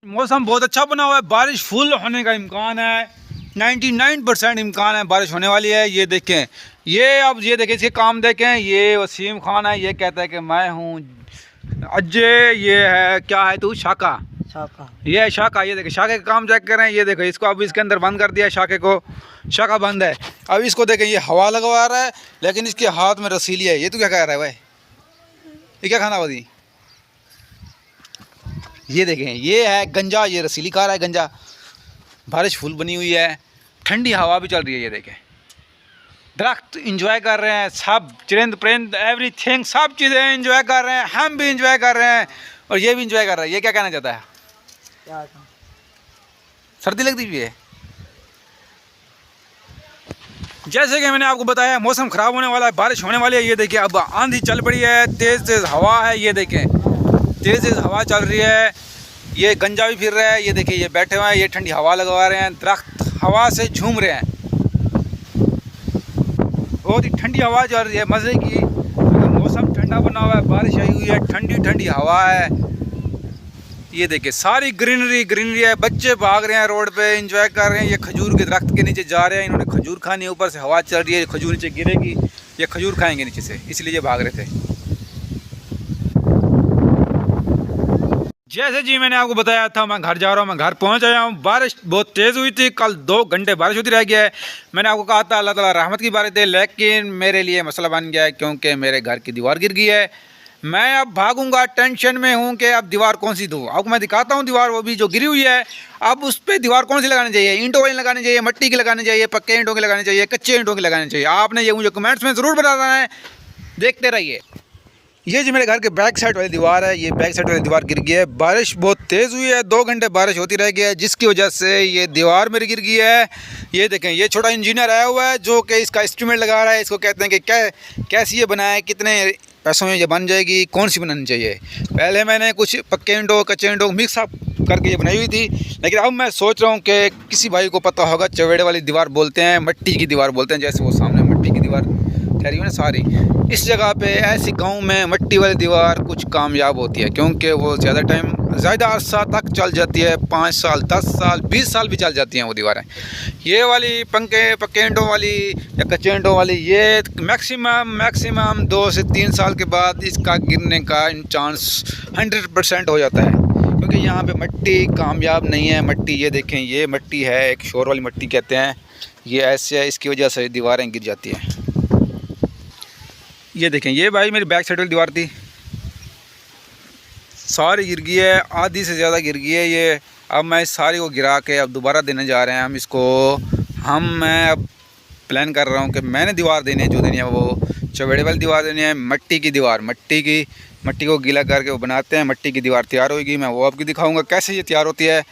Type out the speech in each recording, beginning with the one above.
मौसम बहुत अच्छा बना हुआ है, बारिश फुल होने का इम्कान है, 99% इम्कान है बारिश होने वाली है। ये देखें, ये देखें, इसके काम देखें। ये वसीम खान है, ये कहता है कि मैं हूँ अजय। ये है क्या है तू? शाका। ये है शाका। ये देखें शाके का काम चेक करें। ये देखो इसको अब इसके अंदर बंद कर दिया है, शाके को। शाका बंद है। अब इसको देखें, ये हवा लगवा रहा है लेकिन इसके हाथ में रसीली है। ये तू क्या कह रहा है भाई? ये क्या खाना होती? ये देखें, ये है गंजा। ये रसीली खा रहा है गंजा। बारिश फुल बनी हुई है, ठंडी हवा भी चल रही है। ये देखें, दरख्त इंजॉय कर रहे हैं सब, चरिंद परिंद एवरीथिंग, सब चीज़ें इंजॉय कर रहे हैं। हम भी इंजॉय कर रहे हैं और ये भी इंजॉय कर रहा है। ये क्या कहना चाहता है? सर्दी लगती भी है। जैसे कि मैंने आपको बताया, मौसम ख़राब होने वाला है, बारिश होने वाली है। ये देखिए, अब आंधी चल पड़ी है, तेज़ तेज़ हवा है। ये देखें, तेज़ तेज़ हवा चल रही है। ये गंजा भी फिर रहा है। ये देखिए, ये बैठे हुए हैं, ये ठंडी हवा लगवा रहे हैं। दरख्त हवा से झूम रहे हैं। बहुत ही ठंडी हवा चल रही है, मज़े की। मौसम ठंडा बना हुआ है, बारिश आई हुई है, ठंडी ठंडी हवा है। ये देखिए, सारी ग्रीनरी है। बच्चे भाग रहे हैं रोड पे, एंजॉय कर रहे हैं। ये खजूर के दरख्त के नीचे जा रहे हैं। इन्होंने खजूर खानी है, ऊपर से हवा चल रही है, खजूर नीचे गिरेगी, ये खजूर खाएंगे नीचे से, इसलिए ये भाग रहे थे। जैसे जी मैंने आपको बताया था, मैं घर जा रहा हूँ, मैं घर पहुँच आया हूँ। बारिश बहुत तेज़ हुई थी, कल 2 घंटे बारिश होती रह गया है। मैंने आपको कहा था अल्लाह ताला रहमत की बारिश दे, लेकिन मेरे लिए मसला बन गया है क्योंकि मेरे घर की दीवार गिर गई है। मैं अब भागूंगा, टेंशन में हूँ कि अब दीवार कौन सी दूँ। आपको मैं दिखाता हूँ दीवार, वो भी जो गिरी हुई है। अब उस पर दीवार कौन सी लगानी चाहिए? ईंटों वाली लगानी चाहिए, मिट्टी की लगानी चाहिए, पक्के ईंटों की लगानी चाहिए, कच्चे ईंटों की लगानी चाहिए? आपने ये मुझे कमेंट्स में ज़रूर बताना है, देखते रहिए। ये जो मेरे घर के बैक साइड वाली दीवार है, ये बैक साइड वाली दीवार गिर गई है। बारिश बहुत तेज़ हुई है, 2 घंटे बारिश होती रह गई है, जिसकी वजह से ये दीवार मेरी गिर गई है। ये देखें, ये छोटा इंजीनियर आया हुआ है जो कि इसका एस्टीमेट लगा रहा है। इसको कहते हैं कि कैसी ये बनाए, कितने पैसों में ये बन जाएगी, कौन सी बनानी चाहिए। पहले मैंने कुछ पक्के ईंटों कच्चे ईंटों मिक्स अप करके ये बनाई हुई थी, लेकिन अब मैं सोच रहा हूँ कि किसी भाई को पता होगा, चवेड़े वाली दीवार बोलते हैं, मिट्टी की दीवार बोलते हैं। जैसे वो सामने मिट्टी की दीवार ठहरी हुई ना सारी, इस जगह पे ऐसी गांव में मिट्टी वाली दीवार कुछ कामयाब होती है, क्योंकि वो ज़्यादा अरसा तक चल जाती है। 5 साल 10 साल 20 साल भी चल जाती हैं वो दीवारें। ये वाली पक्के ईंटों वाली या कच्चे ईंटों वाली, ये मैक्सिमम 2 से 3 साल के बाद इसका गिरने का चांस 100% हो जाता है, क्योंकि यहाँ पे मिट्टी कामयाब नहीं है। मिट्टी ये देखें, ये मिट्टी है, एक शोर वाली मिट्टी कहते हैं। ये ऐसे है, इसकी वजह से दीवारें गिर जाती हैं। ये देखें, ये भाई मेरी बैक साइड वाली दीवार थी, सारी गिर गई है, आधी से ज़्यादा गिर गई है ये। अब मैं इस सारी को गिरा के अब दोबारा देने जा रहे हैं हम इसको। मैं अब प्लान कर रहा हूँ कि मैंने दीवार देनी है, जो देनी है वो चवेड़े वाली दीवार देनी है। मिट्टी की दीवार, मिट्टी को गीला करके वो बनाते हैं, मिट्टी की दीवार तैयार होगी। मैं वो आपको दिखाऊँगा कैसे ये तैयार होती है।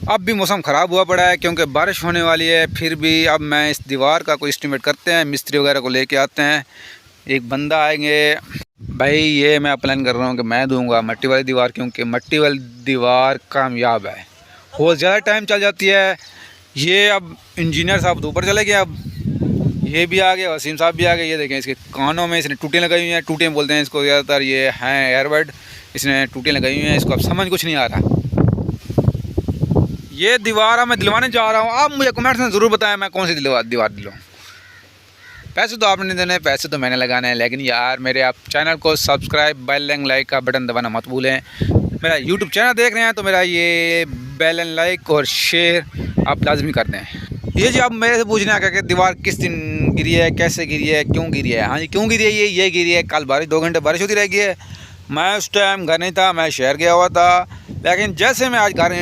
अब भी मौसम ख़राब हुआ पड़ा है क्योंकि बारिश होने वाली है, फिर भी अब मैं इस दीवार का कोई एस्टीमेट करते हैं, मिस्त्री वगैरह को लेके आते हैं, एक बंदा आएंगे। भाई ये मैं प्लान कर रहा हूँ कि मैं दूंगा मिट्टी वाली दीवार, क्योंकि मिट्टी वाली दीवार कामयाब है, वो ज़्यादा टाइम चल जाती है। ये अब इंजीनियर साहब ऊपर चले गए, अब ये भी आ गए, वसीम साहब भी आ गए। ये देखें, इसके कानों में इसने टूटियाँ लगाई हुई हैं, टूटियाँ बोलते हैं इसको ज़्यादातर, ये हैं एयरबड, इसने टूटियाँ लगाई हुई हैं। इसको अब समझ कुछ नहीं आ रहा। ये दीवार मैं दिलवाने जा रहा हूँ। आप मुझे कमेंट्स में ज़रूर बताएं मैं कौन सी दीवार दिलवाऊँ। पैसे तो आपने नहीं देने, पैसे तो मैंने लगाने हैं, लेकिन यार मेरे आप चैनल को सब्सक्राइब, बेल एंड लाइक का बटन दबाना मत भूलें। मेरा यूट्यूब चैनल देख रहे हैं तो मेरा ये बेल एंड लाइक और शेयर आप लाजमी कर दें। ये जी आप मेरे से पूछने आ कि दीवार किस दिन गिरी है, कैसे गिरी है, क्यों गिरी है। हाँ जी, क्यों गिरी है? ये गिरी है, कल बारिश 2 घंटे बारिश होती रह गई है। मैं उस टाइम घर नहीं था, मैं शहर गया हुआ था, लेकिन जैसे मैं आज घर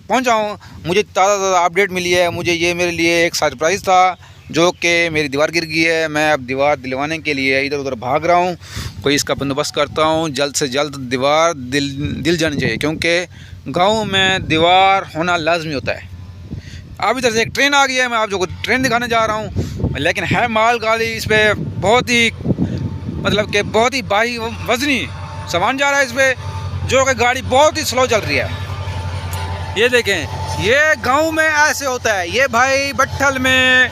पहुँचा हूँ, मुझे ताज़ा अपडेट मिली है। ये मेरे लिए एक सरप्राइज़ था, जो कि मेरी दीवार गिर गई है। मैं अब दीवार दिलवाने के लिए इधर उधर भाग रहा हूँ, कोई इसका बंदोबस्त करता हूँ। जल्द से जल्द दीवार दिल जानी चाहिए, क्योंकि गांव में दीवार होना लाजमी होता है। अब इधर से एक ट्रेन आ गई है, मैं आप जो ट्रेन दिखाने जा रहा हूँ, लेकिन है माल गाड़ी, इस पर बहुत ही बहुत ही भारी वजनी सामान जा रहा है इस पर, जो कि गाड़ी बहुत ही स्लो चल रही है। ये देखें, ये गाँव में ऐसे होता है। ये भाई बट्ठल में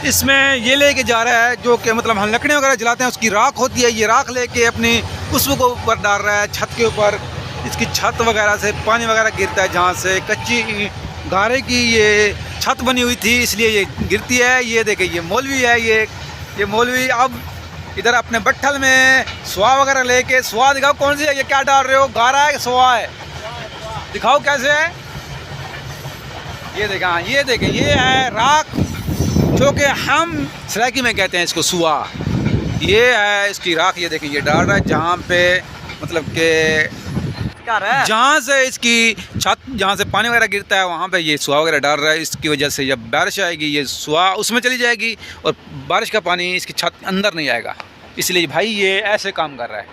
इसमें ये लेके जा रहा है, जो कि हम लकड़ियाँ वगैरह जलाते हैं, उसकी राख होती है। ये राख लेके अपनी खुशबू को ऊपर डाल रहा है छत के ऊपर। इसकी छत वगैरह से पानी वगैरह गिरता है, जहाँ से कच्ची गारे की ये छत बनी हुई थी इसलिए ये गिरती है। ये देखें ये मौलवी है, ये मौलवी अब इधर अपने बट्ठल में सुहा वगैरह लेके, सुहा दिखाओ कौन सी है, ये क्या डाल रहे हो, गारा है कि सुहा है, दिखाओ कैसे है। ये देखें, हाँ ये देखें, ये है राख जो कि हम सराइकी में कहते हैं इसको सुहा। ये है इसकी राख, ये देखें ये डाल रहा है जहाँ पे मतलब के जहाँ से इसकी छत, जहाँ से पानी वगैरह गिरता है वहाँ पे ये सुहा वगैरह डाल रहा है। इसकी वजह से जब बारिश आएगी ये सुहा उसमें चली जाएगी और बारिश का पानी इसकी छत अंदर नहीं आएगा, इसलिए भाई ये ऐसे काम कर रहा है।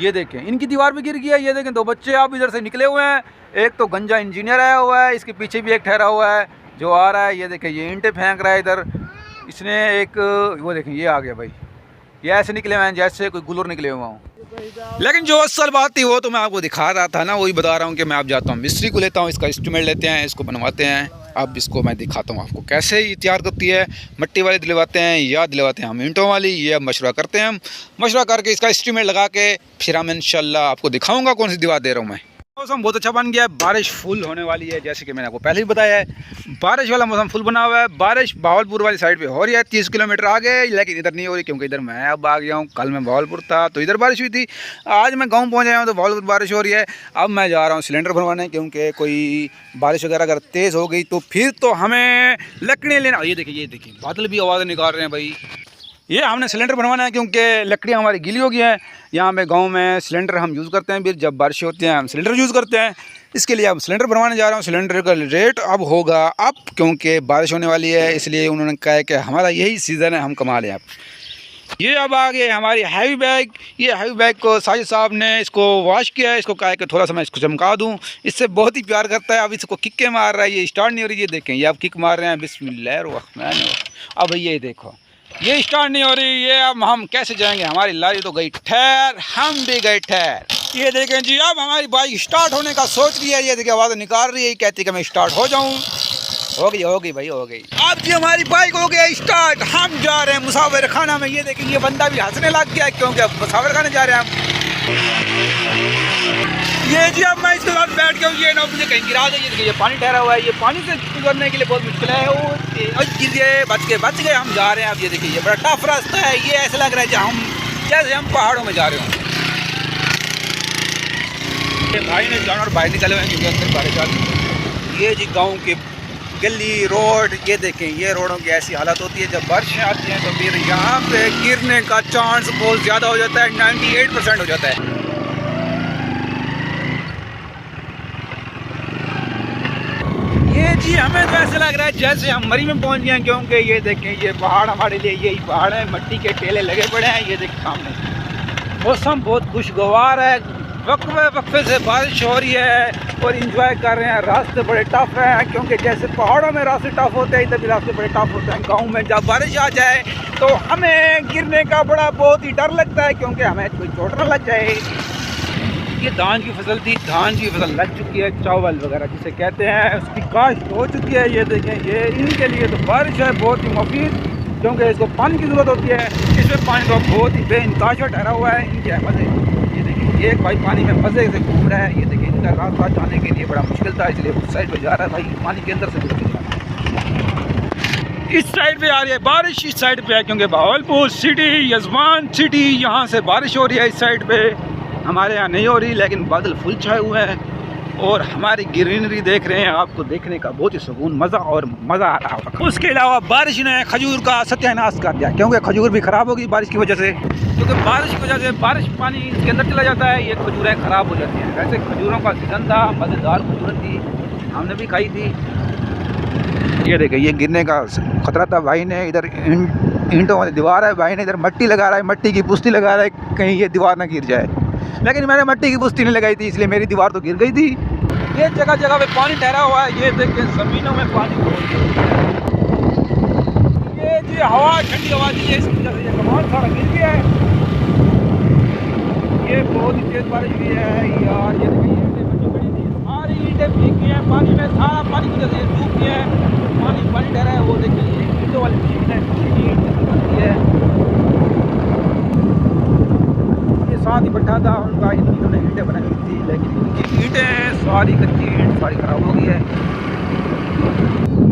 ये देखें इनकी दीवार भी गिर गई है। ये देखें दो बच्चे अब इधर से निकले हुए हैं, एक तो गंजा इंजीनियर आया हुआ है, इसके पीछे भी एक ठहरा हुआ है जो आ रहा है। ये देखें ये ईंटें फेंक रहा है इधर, इसने एक वो देखें ये आ गया भाई, ये ऐसे निकले हुए हैं जैसे कोई गुलर निकले हुए हों। लेकिन जो असल बात थी वो तो मैं आपको दिखा रहा था ना, वही बता रहा हूँ कि मैं आप जाता हूँ मिस्त्री को लेता हूँ, इसका एस्टीमेट लेते हैं, इसको बनवाते हैं। अब इसको मैं दिखाता हूँ आपको कैसे ये तैयार करती है, मट्टी वाली दिलवाते हैं या दिलवाते हैं हम ईंटों वाली, ये अब मशवरा करते हैं हम। मशवरा करके इसका एस्टीमेट लगा के फिर हम इंशाल्लाह आपको दिखाऊँगा कौन सी दीवार दे रहा हूँ मैं। मौसम बहुत अच्छा बन गया है, बारिश फुल होने वाली है जैसे कि मैंने आपको पहले ही बताया है। बारिश वाला मौसम फुल बना हुआ है। बारिश बहावलपुर वाली साइड पे हो रही है 30 किलोमीटर आगे, लेकिन इधर नहीं हो रही क्योंकि इधर मैं अब आ गया हूँ। कल मैं बहावलपुर था तो इधर बारिश हुई थी, आज मैं गाँव पहुँच आया हूँ तो बहावलपुर बारिश हो रही है। अब मैं जा रहा हूँ सिलेंडर भरवाने, क्योंकि कोई बारिश वगैरह अगर तेज़ हो गई तो फिर तो हमें लकड़ियाँ लेना। ये देखिए बादल भी आवाज़ निकाल रहे हैं भाई। ये हमने सिलेंडर बनवाना है क्योंकि लकड़ियाँ हमारी गीली हो गई हैं। यहाँ पे गांव में सिलेंडर हम यूज़ करते हैं, फिर जब बारिश होती है हम सिलेंडर यूज़ करते हैं, इसके लिए अब सिलेंडर बनवाने जा रहा हूँ। सिलेंडर का रेट अब होगा अब, क्योंकि बारिश होने वाली है इसलिए उन्होंने कहा है कि हमारा यही सीज़न है, हम कमा लें अब। ये अब आ गए हमारी हैवी बैग। ये हैवी बैग को साजिद साहब ने इसको वॉश किया है, इसको कहा है कि थोड़ा सा मैं इसको चमका दूँ, इससे बहुत ही प्यार करता है। अब इसको किक्के मार रहा है, ये स्टार्ट नहीं हो रही। ये देखें ये अब किक मार रहे हैं, बिस्मिल्लाह। अब ये देखो ये स्टार्ट नहीं हो रही, ये अब हम कैसे जाएंगे, हमारी लारी तो गई ठहर, हम भी गए ठहर। ये देखें जी अब हमारी बाइक स्टार्ट होने का सोच रही है। ये देखिए आवाज़ निकाल रही है, कहती है कि मैं स्टार्ट हो जाऊं। हो गई भाई हो गई। अब जी हमारी बाइक हो गया स्टार्ट, हम जा रहे हैं मुसाफिर खाना में। ये देखिए ये बंदा भी हंसने लग गया क्योंकि अब मुसाफिर खाने जा रहे हैं हम। ये जी अब मैं इसके साथ बैठ के ये ना मुझे कहीं गिरा देगी। देखिए ये पानी ठहरा हुआ है, ये पानी से गुजरने के लिए बहुत मुश्किल है। और गिर बच गए हम जा रहे हैं। अब ये देखिए ये बड़ा टफ रास्ता है, ये ऐसा लग रहा है जैसे हम पहाड़ों में जा रहे हों। ये भाई ने जानवर बाहर निकले हुए हैं क्योंकि अंदर बारिश आ रही। ये जी गाँव के गली रोड, ये देखें ये रोडों की ऐसी हालत होती है जब बारिश आती है तो फिर यहाँ पे गिरने का चांस बहुत ज़्यादा हो जाता है, 98% हो जाता है। ये जी हमें तो ऐसा लग रहा है जैसे हम मरी में पहुंच गए हैं, क्योंकि ये देखें ये पहाड़ हमारे लिए यही पहाड़ है, मट्टी के टेले लगे पड़े हैं। ये देखें सामने मौसम बहुत खुशगवार है, वक्फे से बारिश हो रही है और इंजॉय कर रहे हैं। रास्ते बड़े टफ हैं क्योंकि जैसे पहाड़ों में रास्ते टफ होते हैं इधर भी रास्ते बड़े टफ होते हैं। गाँव में जब बारिश आ जाए तो हमें गिरने का बहुत ही डर लगता है क्योंकि हमें कोई चोट न लग जाए। ये धान की फसल थी, धान की फसल लग चुकी है, चावल वगैरह जिसे कहते हैं, उसकी काश्त हो चुकी है। ये देखें ये इनके लिए तो बारिश है बहुत ही मुफीद, क्योंकि इसको पानी की ज़रूरत होती है। इसमें पानी तो बहुत ही बेइंतहा ठहरा हुआ है, इनके मज़े। ये देखिए एक भाई पानी में मज़े से घूम रहा है। ये देखिए इनका रास्ता जाने के लिए बड़ा मुश्किल था, इसलिए उस साइड पर जा रहा है भाई, पानी के अंदर से गुजर रहा है। इस साइड पे आ रही है बारिश, इस साइड पे है क्योंकि बहावलपुर सिटी, यजमान सिटी, यहाँ से बारिश हो रही है। इस साइड पे हमारे यहाँ नहीं हो रही, लेकिन बादल फुल छाए हुए हैं और हमारी ग्रीनरी देख रहे हैं। आपको देखने का बहुत ही सुकून मज़ा आ रहा होगा। उसके अलावा बारिश ने खजूर का सत्यानाश कर दिया, क्योंकि खजूर भी ख़राब होगी बारिश की वजह से, क्योंकि बारिश की वजह से बारिश पानी इसके अंदर चला जाता है, ये खजूरें ख़राब हो जाती हैं। वैसे खजूरों का सीजन था, मज़ेदार खजूर थी, हमने भी खाई थी। ये देखें ये गिरने का खतरा था। भाई ने इधर ईंटों वाली दीवार है, भाई ने इधर मट्टी लगा रहा है, मट्टी की पुश्ती लगा रहा है कहीं ये दीवार ना गिर जाए, लेकिन मैंने मट्टी की पुश्ती नहीं लगाई थी इसलिए मेरी दीवार तो गिर गई थी। ये जगह जगह पे पानी ठहरा हुआ है, ये देखिए ज़मीनों में पानी। ये जी हवा ठंडी हवा दी है, इसकी वजह से ये कमान सारा गिर गया है। ये बहुत ही तेज़ बारिश हुई है यार। ये देखिए ईंटें बची पड़ी थी, सारी ईंटें भीग गई हैं पानी में, सारा पानी की वजह से डूब गया है, पानी ठहरा है। वो देखिए ईंटों वाली मशीन है, साथ ही बैठा था उनका, इन ईंटें बनाई हुई थी, लेकिन उनकी ईंटें सारी कच्ची ईंट सारी खराब हो गई है।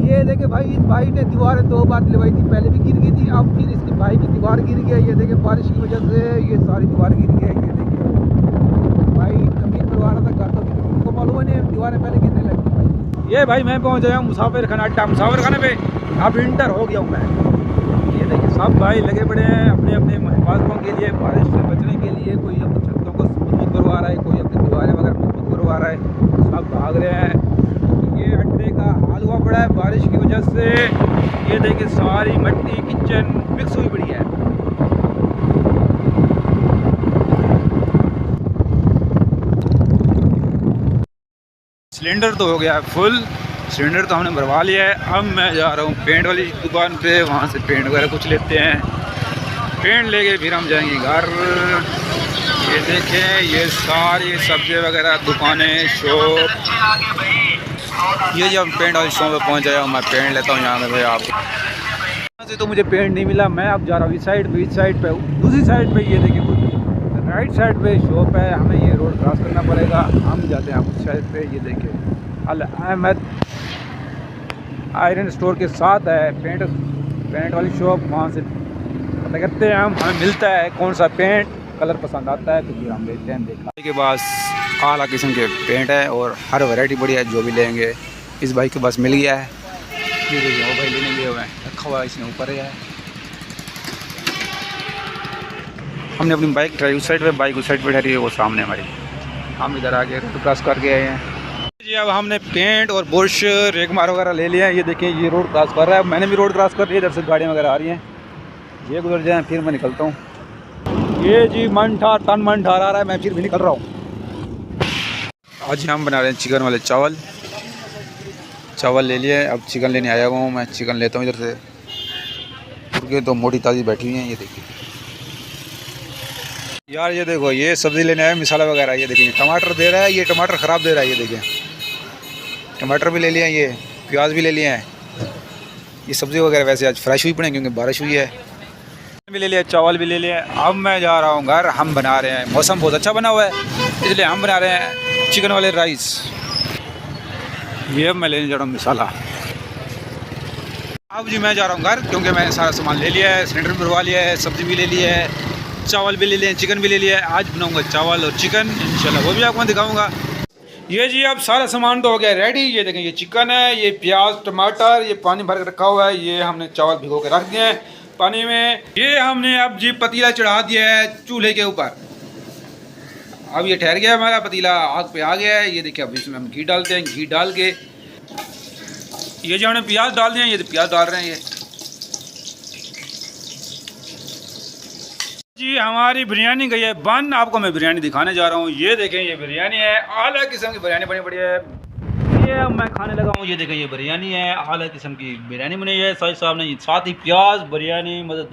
ये देखे भाई, इस भाई ने दीवारें 2 बार लगवाई थी, पहले भी गिर गई थी, अब फिर इसकी भाई की दीवार गिर गई है। ये देखे बारिश की वजह से ये सारी दीवार गिर गई है। ये देखिए भाई जमीन बनवा रहा था घर, तो उनको मालूम नहीं दीवारें पहले गिरने लगी भाई। ये भाई मैं पहुंच गया हूँ मुसाफिर खाना अड्डा, मुसाफिर खाने पे अब इंटर हो गया हूँ मैं। ये देखिए सब भाई लगे पड़े हैं अपने अपने हिफाजतों के लिए, बारिश से बचने के लिए। कोई अपनी छतों को मजबूत करवा रहा है, कोई अपनी दीवारें वगैरह मजबूत करवा रहा है, सब भाग रहे हैं। ये अड्डे का हाल हुआ पड़ा है बारिश की वजह से। ये देखिए सारी मट्टी किचन मिक्स हुई पड़ी है। सिलेंडर तो हो गया है फुल, सिलेंडर तो हमने भरवा लिया है। अब मैं जा रहा हूँ पेंट वाली दुकान पे, वहाँ से पेंट वगैरह कुछ लेते हैं, पेंट लेके फिर हम जाएंगे घर। ये देखें ये सारी सब्जी वगैरह दुकानें, शॉप। ये जब पेंट वाली शॉप पे पहुँच जाया हूँ, मैं पेंट लेता हूँ यहाँ में भाई। आप यहाँ से तो मुझे पेंट नहीं मिला, मैं अब जा रहा हूँ इस साइड पे, इस साइड पे, दूसरी साइड पे। ये देखिए कुछ राइट साइड पे शॉप है, हमें ये रोड क्रॉस करना पड़ेगा, हम जाते हैं उस साइड पे। ये देखिए अल अहमद आयरन स्टोर के साथ है पेंट वाली शॉप, वहाँ से पता करते हैं हम, हमें मिलता है कौन सा पेंट कलर पसंद आता है तो फिर हम लेते हैं। देखा के पास आला किस्म के पेंट है और हर वैरायटी बढ़िया है, जो भी लेंगे इस भाई के पास मिल गया है। ये देखिए वो भाई लेने गए हुए हैं, रखा हुआ है इसने ऊपर है। हमने अपनी बाइक ठहरी उस साइड पे, बाइक उस साइड पे ठहरी है, वो सामने हमारी। हम इधर आके रोड क्रॉस करके आए हैं जी। अब हमने पेंट और बुरश रेगमार वगैरह ले लिया है। ये देखिए ये रोड क्रॉस कर रहा है, मैंने भी रोड क्रॉस कर लिया, इधर से गाड़ियाँ वगैरह आ रही हैं, ये गुजर जाएँ फिर मैं निकलता हूँ। ये जी मन ठार आ रहा है, मैं फिर भी निकल रहा हूँ। आज हम बना रहे हैं चिकन वाले चावल ले लिए। अब चिकन लेने आया हुआ हूँ मैं, चिकन लेता हूँ इधर से, मुर्गे तो मोटी ताज़ी बैठी हुई हैं। ये देखिए यार, ये देखो ये सब्ज़ी लेने आया मिसाला वगैरह। ये देखिए टमाटर दे रहा है, ये टमाटर ख़राब दे रहा है। ये देखिए टमाटर भी ले लिए हैं, ये प्याज भी ले लिए हैं। ये सब्ज़ी वगैरह वैसे आज फ्रेश हुई पड़े क्योंकि बारिश हुई है। भी ले लिया, चावल भी ले लिया। अब मैं जा रहा हूँ घर, हम बना रहे हैं, मौसम बहुत अच्छा बना हुआ है इसलिए हम बना रहे हैं चिकन वाले राइस। ये अब मैं लेने जा रहा हूँ मिसाला। अब जी मैं जा रहा हूँ घर क्योंकि मैंने सारा सामान ले लिया है, सिलेंडर भी भरवा लिया है, सब्ज़ी भी ले ली है, चावल भी ले लिए, चिकन भी ले लिया है। आज बनाऊँगा चावल और चिकन, इंशाल्लाह वो भी आपको मैं दिखाऊँगा। ये जी अब सारा सामान तो हो गया रेडी। ये देखें ये चिकन है, ये प्याज टमाटर, ये पानी भर के रखा हुआ है, ये हमने चावल भिगो के रख दिए हैं पानी में। ये हमने अब जी पतीला चढ़ा दिया है चूल्हे के ऊपर। अब ये ठहर गया हमारा पतीला, आग पे आ गया है। ये देखिए अब इसमें हम घी डालते हैं, घी डाल के ये जो हमने प्याज डाल दिए हैं, ये प्याज डाल रहे हैं। ये जी हमारी बिरयानी गई है बन, आपको मैं बिरयानी दिखाने जा रहा हूँ। ये देखें ये बिरयानी है, आला किस्म की बिरयानी बनी पड़ी है। ये अब मैं खाने लगा हूँ। ये देखें ये बिरयानी है, आला किस्म की बिरयानी बनी है। साहिब साहब ने साथ ही प्याज बिरयानी मज़ेदार